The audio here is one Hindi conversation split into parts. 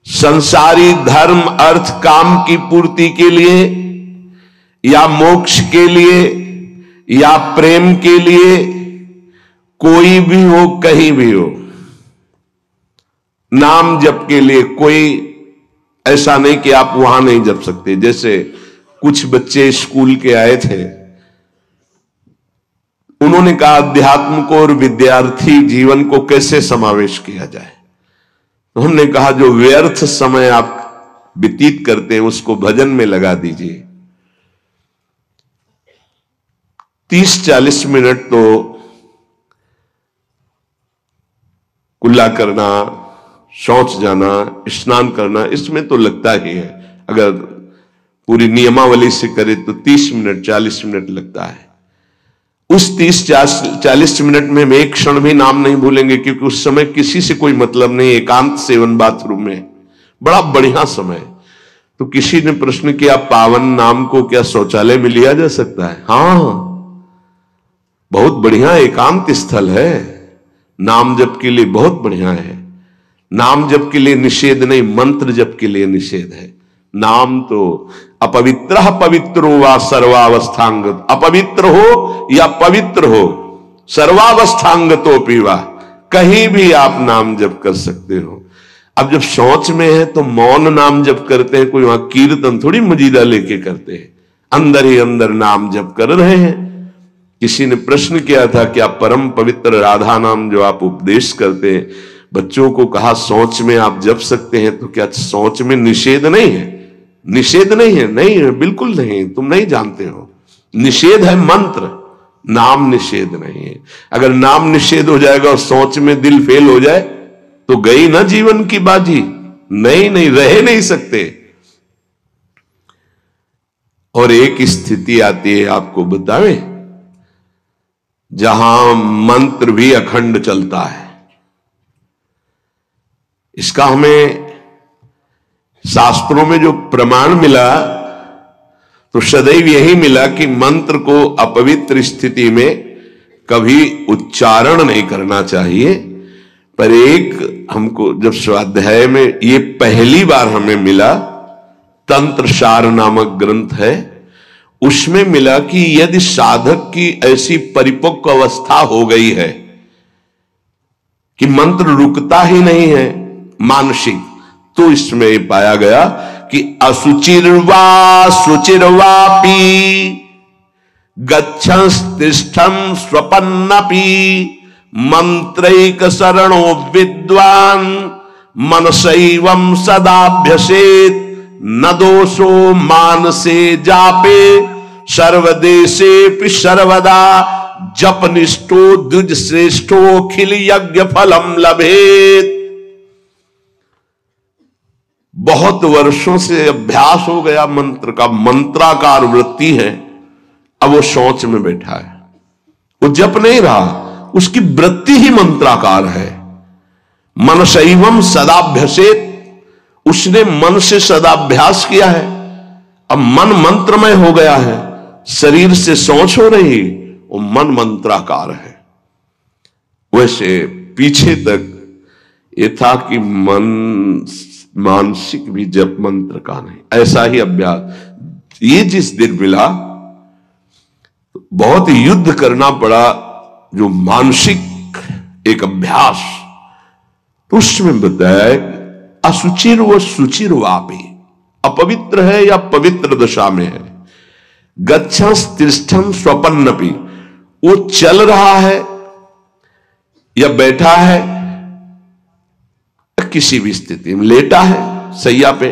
संसारी धर्म अर्थ काम की पूर्ति के लिए या मोक्ष के लिए या प्रेम के लिए, कोई भी हो कहीं भी हो, नाम जप के लिए कोई ऐसा नहीं कि आप वहां नहीं जप सकते। जैसे कुछ बच्चे स्कूल के आए थे, उन्होंने कहा अध्यात्म को और विद्यार्थी जीवन को कैसे समावेश किया जाए। तो हमने कहा जो व्यर्थ समय आप व्यतीत करते हैं उसको भजन में लगा दीजिए। 30-40 मिनट तो कुल्ला करना, शौच जाना, स्नान करना, इसमें तो लगता ही है। अगर पूरी नियमावली से करे तो 30 मिनट 40 मिनट लगता है। उस 30-40 मिनट में हम एक क्षण भी नाम नहीं भूलेंगे, क्योंकि उस समय किसी से कोई मतलब नहीं, एकांत सेवन बाथरूम में, बड़ा बढ़िया समय। तो किसी ने प्रश्न किया पावन नाम को क्या शौचालय में लिया जा सकता है? हाँ, बहुत बढ़िया एकांत स्थल है, नाम जप के लिए बहुत बढ़िया है। नाम जप के लिए निषेध नहीं, मंत्र जप के लिए निषेध है। नाम तो अपवित्र पवित्रो वा सर्वावस्थांगत, अपवित्र हो या पवित्र हो, सर्वावस्थांगतो पीवा, कहीं भी आप नाम जप कर सकते हो। अब जब शौच में है तो मौन नाम जप करते हैं, कोई वहां कीर्तन थोड़ी मजीदा लेके करते हैं, अंदर ही अंदर नाम जप कर रहे हैं। किसी ने प्रश्न किया था कि आप परम पवित्र राधा नाम जो आप उपदेश करते हैं, बच्चों को कहा शौच में आप जप सकते हैं, तो क्या शौच में निषेध नहीं है? निषेध नहीं है, नहीं है, बिल्कुल नहीं, तुम नहीं जानते हो। निषेध है मंत्र, नाम निषेध नहीं है। अगर नाम निषेध हो जाएगा और शौच में दिल फेल हो जाए तो गई ना जीवन की बाजी, नहीं नहीं, रह नहीं सकते। और एक स्थिति आती है, आपको बतावे, जहां मंत्र भी अखंड चलता है। इसका हमें शास्त्रों में जो प्रमाण मिला तो सदैव यही मिला कि मंत्र को अपवित्र स्थिति में कभी उच्चारण नहीं करना चाहिए। पर एक हमको जब स्वाध्याय में ये पहली बार हमें मिला, तंत्र सार नामक ग्रंथ है, उसमें मिला कि यदि साधक की ऐसी परिपक्व अवस्था हो गई है कि मंत्र रुकता ही नहीं है मानसिक, तो इसमें पाया गया कि असुचिर्वा शुचिर्वापि गच्छंस्तिष्ठं स्वपन्नपि मंत्रैक शरणो विद्वान मनसैवं सदाभ्यसेत न दोषो मानसे जापे सर्वदेशेपि सर्वदा जपनिष्ठो द्विज श्रेष्ठो खिल यज्ञ फलम लभेत। बहुत वर्षों से अभ्यास हो गया मंत्र का, मंत्राकार वृत्ति है, अब वो शौच में बैठा है, वो जप नहीं रहा, उसकी वृत्ति ही मंत्राकार है। मनसैवं सदाभ्यसेत, उसने मन से सदाभ्यास किया है, अब मन मंत्रमय हो गया है, शरीर से शौच हो रही, वो मन मंत्राकार है। वैसे पीछे तक ये था कि मन मानसिक भी जप मंत्र का नहीं, ऐसा ही अभ्यास। ये जिस दिन मिला बहुत युद्ध करना पड़ा, जो मानसिक एक अभ्यास, तो उसमें बताया असुचिर व सुचिर वापी, अपवित्र है या पवित्र दशा में है, गच्छंस्तिष्ठं स्वपन्नपि, वो चल रहा है या बैठा है, किसी भी स्थिति में लेटा है सैया पे,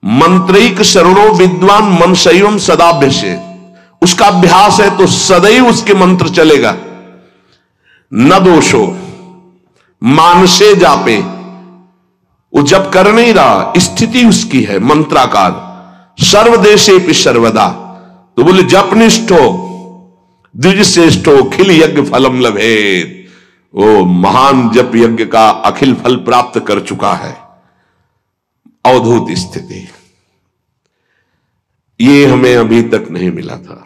मंत्रैक शरणो विद्वान मनसैवं सदाभ्यसेत, उसका अभ्यास है तो सदैव उसके मंत्र चलेगा। न दोषो मानसे जापे, वो जब कर नहीं रहा, स्थिति उसकी है मंत्राकार, सर्वदेशेपि सर्वदा, तो बोले जपनिष्ठो द्विज श्रेष्ठो खिल यज्ञ फलम लभेत, वो महान जप यज्ञ का अखिल फल प्राप्त कर चुका है। अवधूत स्थिति, ये हमें अभी तक नहीं मिला था,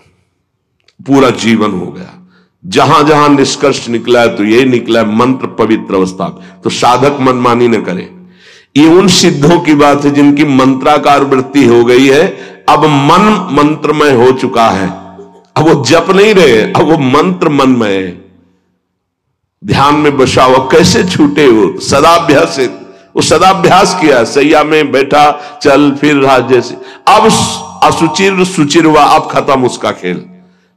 पूरा जीवन हो गया। जहां जहां निष्कर्ष निकला है तो यही निकला है, मंत्र पवित्र अवस्था। तो साधक मनमानी न करे, ये उन सिद्धों की बात है जिनकी मंत्राकार वृत्ति हो गई है, अब मन मंत्रमय हो चुका है, अब वो जप नहीं रहे, अब वो मंत्र मनमय है, ध्यान में बसा हुआ। कैसे छूटे वो? सदाभ्यासित, वो सदाभ्यास किया, सैया में बैठा, चल फिर रहा जैसे। अब असुचिर सुचिर हुआ, अब खत्म उसका खेल।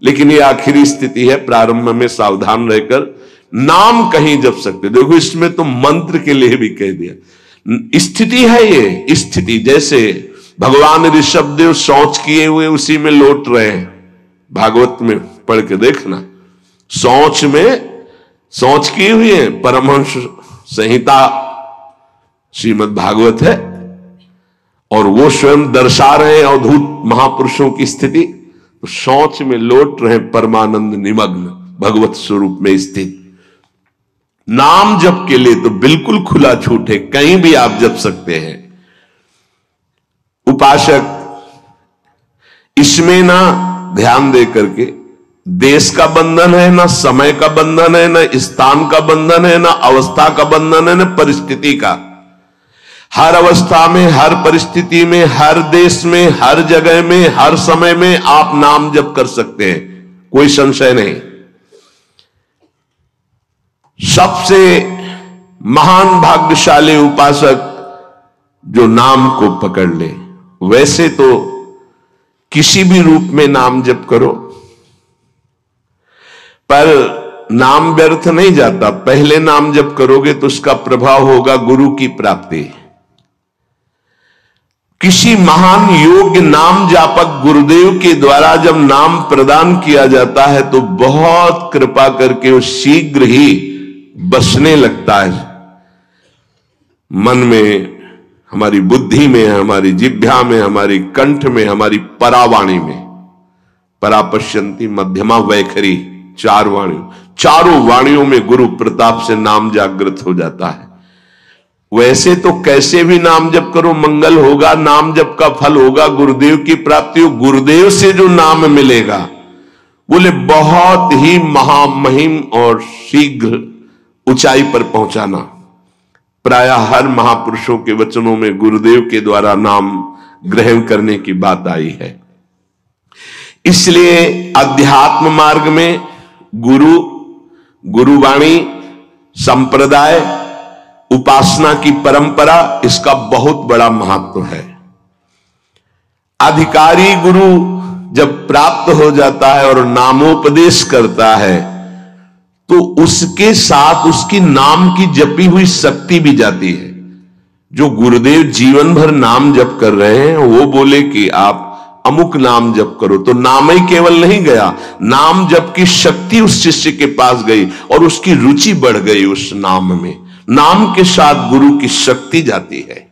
लेकिन ये आखिरी स्थिति है, प्रारंभ में सावधान रहकर नाम कहीं जप सकते। देखो इसमें तो मंत्र के लिए भी कह दिया, स्थिति है ये स्थिति। जैसे भगवान ऋषभदेव शौच किए हुए उसी में लौट रहे हैं, भागवत में पढ़ के देखना, शौच किए हुए हैं। परमहंस संहिता श्रीमद् भागवत है, और वो स्वयं दर्शा रहे हैं अवधूत महापुरुषों की स्थिति, तो शौच में लौट रहे परमानंद निमग्न भगवत स्वरूप में स्थित। नाम जप के लिए तो बिल्कुल खुला छूट है, कहीं भी आप जप सकते हैं। उपासक इसमें ना ध्यान दे करके, देश का बंधन है, ना समय का बंधन है, ना स्थान का बंधन है, ना अवस्था का बंधन है, ना परिस्थिति का। हर अवस्था में, हर परिस्थिति में, हर देश में, हर जगह में, हर समय में आप नाम जप कर सकते हैं, कोई संशय नहीं। सबसे महान भाग्यशाली उपासक जो नाम को पकड़ ले। वैसे तो किसी भी रूप में नाम जप करो, पर नाम व्यर्थ नहीं जाता। पहले नाम जप करोगे तो उसका प्रभाव होगा गुरु की प्राप्ति। किसी महान योग्य नाम जापक गुरुदेव के द्वारा जब नाम प्रदान किया जाता है तो बहुत कृपा करके वो शीघ्र ही बसने लगता है मन में, हमारी बुद्धि में, हमारी जिह्वा में, हमारी कंठ में, हमारी परावाणी में। परापश्यंती, मध्यमा, वैखरी, चार वाणियों, चारों वाणियों में गुरु प्रताप से नाम जागृत हो जाता है। वैसे तो कैसे भी नाम जप करो मंगल होगा, नाम जप का फल होगा, गुरुदेव की प्राप्ति हो। गुरुदेव से जो नाम मिलेगा बोले बहुत ही महामहिम और शीघ्र ऊंचाई पर पहुंचाना। प्रायः हर महापुरुषों के वचनों में गुरुदेव के द्वारा नाम ग्रहण करने की बात आई है। इसलिए अध्यात्म मार्ग में गुरु, गुरुवाणी, संप्रदाय, उपासना की परंपरा, इसका बहुत बड़ा महत्व है। अधिकारी गुरु जब प्राप्त हो जाता है और नामोपदेश करता है तो उसके साथ उसकी नाम की जपी हुई शक्ति भी जाती है। जो गुरुदेव जीवन भर नाम जप कर रहे हैं वो बोले कि आप अमुक नाम जप करो, तो नाम ही केवल नहीं गया, नाम जप की शक्ति उस शिष्य के पास गई और उसकी रुचि बढ़ गई उस नाम में। नाम के साथ गुरु की शक्ति जाती है।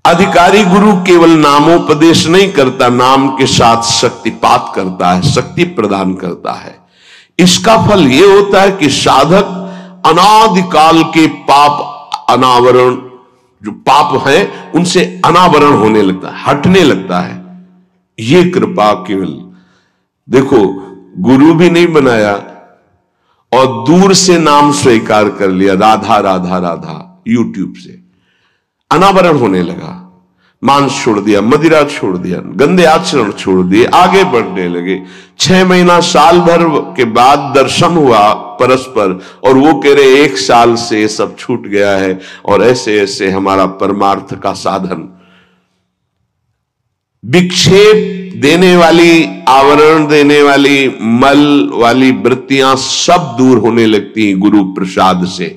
अधिकारी गुरु केवल नामोपदेश नहीं करता, नाम के साथ शक्तिपात करता है, शक्ति प्रदान करता है। इसका फल यह होता है कि साधक अनादिकाल के पाप अनावरण, जो पाप है उनसे अनावरण होने लगता है, हटने लगता है। ये कृपा केवल देखो, गुरु भी नहीं बनाया और दूर से नाम स्वीकार कर लिया, राधा राधा राधा, यूट्यूब से अनावरण होने लगा। मांस छोड़ दिया, मदिरा छोड़ दिया, गंदे आचरण छोड़ दिए, आगे बढ़ने लगे। 6 महीना साल भर के बाद दर्शन हुआ परस्पर और वो कह रहे 1 साल से सब छूट गया है और ऐसे ऐसे हमारा परमार्थ का साधन। विक्षेप देने वाली, आवरण देने वाली, मल वाली वृत्तियां सब दूर होने लगती हैं गुरु प्रसाद से।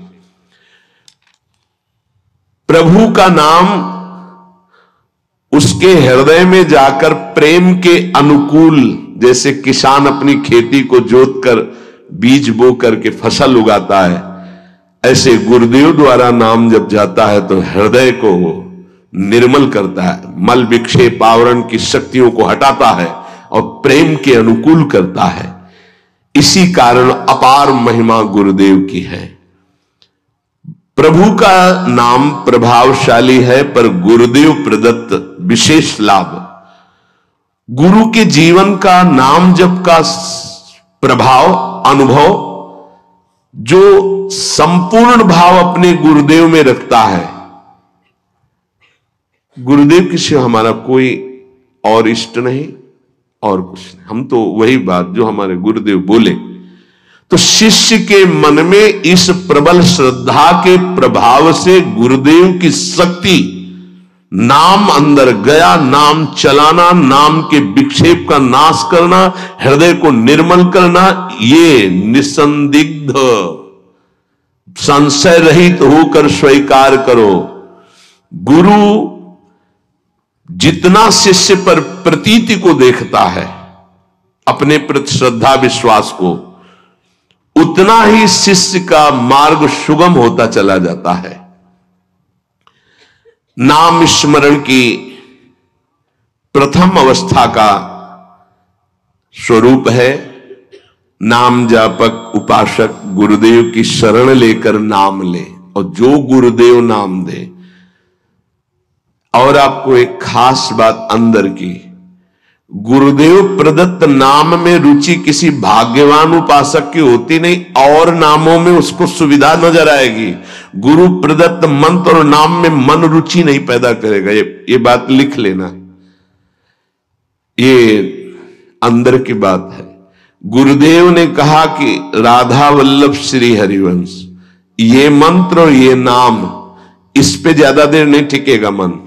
प्रभु का नाम उसके हृदय में जाकर प्रेम के अनुकूल, जैसे किसान अपनी खेती को जोत कर बीज बो करके फसल उगाता है, ऐसे गुरुदेव द्वारा नाम जब जाता है तो हृदय को निर्मल करता है, मल विक्षेप आवरण की शक्तियों को हटाता है और प्रेम के अनुकूल करता है। इसी कारण अपार महिमा गुरुदेव की है। प्रभु का नाम प्रभावशाली है, पर गुरुदेव प्रदत्त विशेष लाभ। गुरु के जीवन का नाम जप का प्रभाव, अनुभव, जो संपूर्ण भाव अपने गुरुदेव में रखता है, गुरुदेव के सिवा हमारा कोई और इष्ट नहीं और कुछ नहीं। हम तो वही बात जो हमारे गुरुदेव बोले। तो शिष्य के मन में इस प्रबल श्रद्धा के प्रभाव से गुरुदेव की शक्ति, नाम अंदर गया, नाम चलाना, नाम के विक्षेप का नाश करना, हृदय को निर्मल करना, ये निसंदिग्ध संशय रहित होकर स्वीकार करो। गुरु जितना शिष्य पर प्रतीति को देखता है, अपने प्रति श्रद्धा विश्वास को, उतना ही शिष्य का मार्ग सुगम होता चला जाता है। नाम स्मरण की प्रथम अवस्था का स्वरूप है नाम जापक उपासक गुरुदेव की शरण लेकर नाम ले, और जो गुरुदेव नाम दे। और आपको एक खास बात अंदर की, गुरुदेव प्रदत्त नाम में रुचि किसी भाग्यवान उपासक की होती नहीं, और नामों में उसको सुविधा नजर आएगी। गुरु प्रदत्त मंत्र और नाम में मन रुचि नहीं पैदा करेगा। ये बात लिख लेना, ये अंदर की बात है। गुरुदेव ने कहा कि राधा वल्लभ श्री हरिवंश, ये मंत्र और ये नाम, इस पे ज्यादा देर नहीं टिकेगा मन,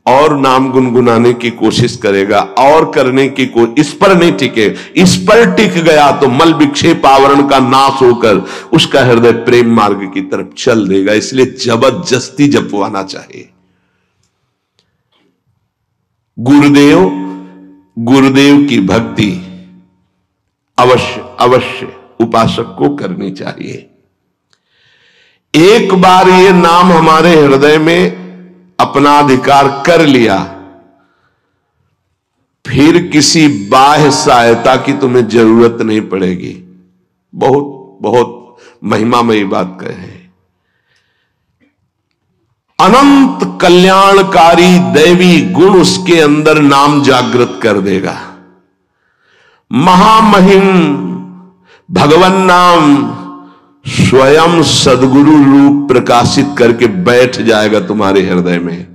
और नाम गुनगुनाने की कोशिश करेगा और करने की इस पर नहीं टिके। इस पर टिक गया तो मल विक्षेप आवरण का नाश होकर उसका हृदय प्रेम मार्ग की तरफ चल देगा। इसलिए जबरदस्ती जपवाना चाहिए। गुरुदेव की भक्ति अवश्य उपासक को करनी चाहिए। एक बार ये नाम हमारे हृदय में अपना अधिकार कर लिया, फिर किसी बाह्य सहायता की तुम्हें जरूरत नहीं पड़ेगी। बहुत बहुत महिमामयी बात कहे हैं। अनंत कल्याणकारी दैवी गुण उसके अंदर नाम जागृत कर देगा। महामहिम भगवान नाम स्वयं सदगुरु रूप प्रकाशित करके बैठ जाएगा तुम्हारे हृदय में।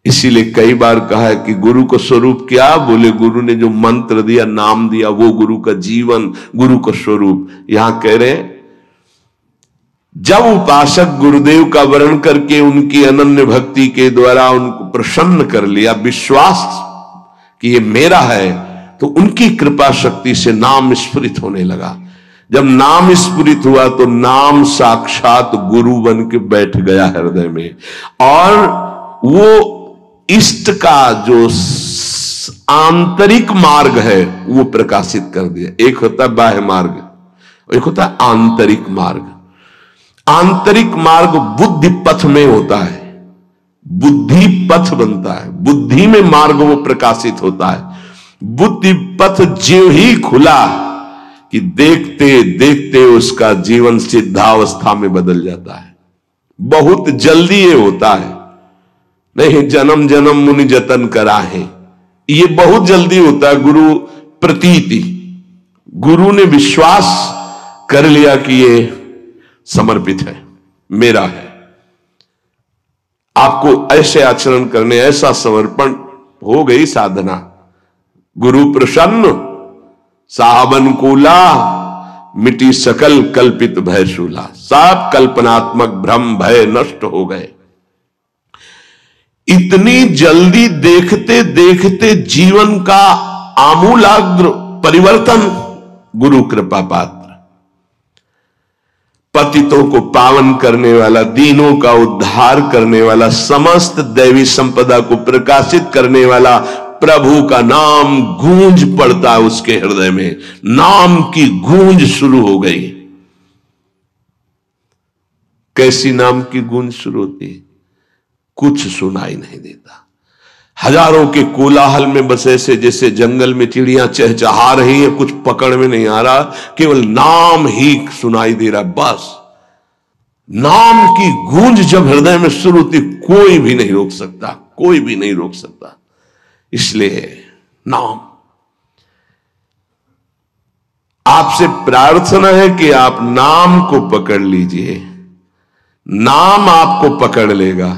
इसीलिए कई बार कहा है कि गुरु को स्वरूप क्या? बोले गुरु ने जो मंत्र दिया, नाम दिया, वो गुरु का जीवन, गुरु का स्वरूप। यहां कह रहे हैं जब उपासक गुरुदेव का वर्ण करके उनकी अनन्य भक्ति के द्वारा उनको प्रसन्न कर लिया, विश्वास कि ये मेरा है, तो उनकी कृपा शक्ति से नाम स्फुरित होने लगा। जब नाम स्फुरित हुआ तो नाम साक्षात गुरु बन के बैठ गया हृदय में, और वो इष्ट का जो आंतरिक मार्ग है वो प्रकाशित कर दिया। एक होता है बाह्य मार्ग, एक होता है आंतरिक मार्ग। आंतरिक मार्ग बुद्धि पथ में होता है, बुद्धि पथ बनता है, बुद्धि में मार्ग वो प्रकाशित होता है। बुद्धि पथ ज्यों ही खुला कि देखते देखते उसका जीवन सिद्धावस्था में बदल जाता है। बहुत जल्दी ये होता है, नहीं जन्म जन्म मुनि जतन करा है, ये बहुत जल्दी होता है। गुरु प्रतीति, गुरु ने विश्वास कर लिया कि ये समर्पित है, मेरा है। आपको ऐसे आचरण करने, ऐसा समर्पण, हो गई साधना। गुरु प्रसन्न साहबन कूला, मिटी सकल कल्पित भय शूला। सब कल्पनात्मक भ्रम भय नष्ट हो गए। इतनी जल्दी देखते देखते जीवन का आमूलाग्र परिवर्तन। गुरु कृपा पात्र, पतितों को पावन करने वाला, दीनों का उद्धार करने वाला, समस्त दैवी संपदा को प्रकाशित करने वाला प्रभु का नाम गूंज पड़ता है उसके हृदय में। नाम की गूंज शुरू हो गई। कैसी नाम की गूंज शुरू होती है? कुछ सुनाई नहीं देता। हजारों के कोलाहल में बस ऐसे जैसे जंगल में चिड़ियां चहचहा रही है, कुछ पकड़ में नहीं आ रहा, केवल नाम ही सुनाई दे रहा। बस नाम की गूंज जब हृदय में शुरू होती, कोई भी नहीं रोक सकता, कोई भी नहीं रोक सकता। इसलिए नाम, आपसे प्रार्थना है कि आप नाम को पकड़ लीजिए। नाम आपको पकड़ लेगा।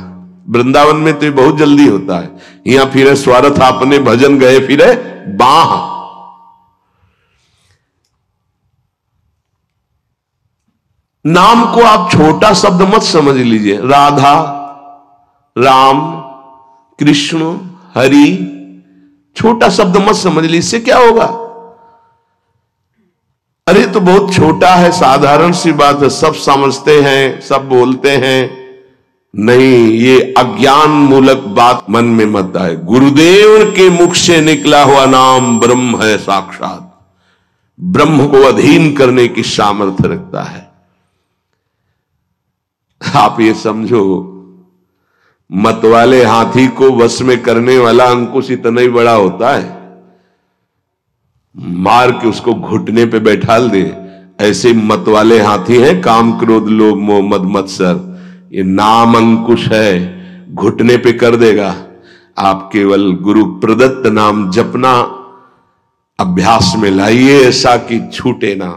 वृंदावन में तो ये बहुत जल्दी होता है। यहां फिरे स्वार्थ आपने भजन गए फिरे बाह। नाम को आप छोटा शब्द मत समझ लीजिए। राधा, राम, कृष्ण, हरि, छोटा शब्द मत समझ लीजिए। इससे क्या होगा? अरे तो बहुत छोटा है, साधारण सी बात है, सब समझते हैं, सब बोलते हैं। नहीं, ये अज्ञान मूलक बात मन में मत आए। गुरुदेव के मुख से निकला हुआ नाम ब्रह्म है साक्षात। ब्रह्म को अधीन करने की सामर्थ्य रखता है। आप ये समझो, मत वाले हाथी को वश में करने वाला अंकुश इतना ही बड़ा होता है, मार के उसको घुटने पे बैठाल दे। ऐसे मत वाले हाथी हैं काम, क्रोध, लोभ, मोह, मद, मत्सर। ये नाम अंकुश है, घुटने पे कर देगा। आप केवल गुरु प्रदत्त नाम जपना अभ्यास में लाइए, ऐसा कि छूटे ना।